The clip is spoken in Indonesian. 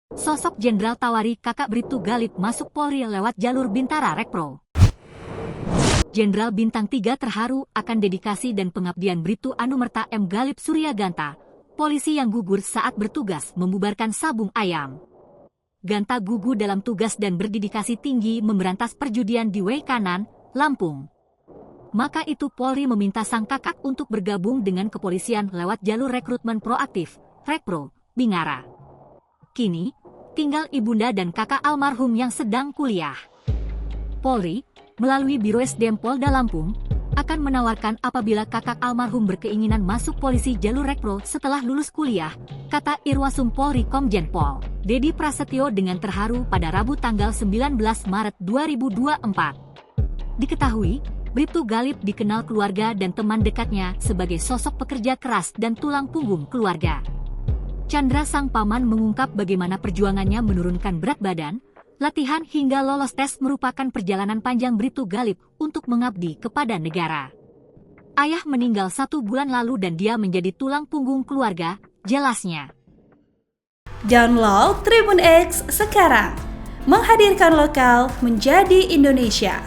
Sosok Jenderal Tawari Kakak Bribtu Galip masuk Polri lewat jalur Bintara Rekpro. Jenderal Bintang 3 terharu akan dedikasi dan pengabdian Bribtu Anumerta M. Galip Suryaganta, polisi yang gugur saat bertugas membubarkan sabung ayam. Ganta gugur dalam tugas dan berdedikasi tinggi memberantas perjudian di Kanan, Lampung. Maka itu Polri meminta sang kakak untuk bergabung dengan kepolisian lewat jalur rekrutmen proaktif, Rekpro, Bingara. Kini, tinggal ibunda dan kakak almarhum yang sedang kuliah. Polri, melalui Biro SDM Polda Lampung, akan menawarkan apabila kakak almarhum berkeinginan masuk polisi jalur Rekpro setelah lulus kuliah, kata Irwasum Polri Komjen Pol Dedi Prasetyo dengan terharu pada Rabu tanggal 19 Maret 2024. Diketahui, Bribtu Galip dikenal keluarga dan teman dekatnya sebagai sosok pekerja keras dan tulang punggung keluarga. Chandra sang paman mengungkap bagaimana perjuangannya menurunkan berat badan, latihan hingga lolos tes merupakan perjalanan panjang Bribtu Galip untuk mengabdi kepada negara. Ayah meninggal 1 bulan lalu dan dia menjadi tulang punggung keluarga, jelasnya. Download Tribun X sekarang, menghadirkan lokal menjadi Indonesia.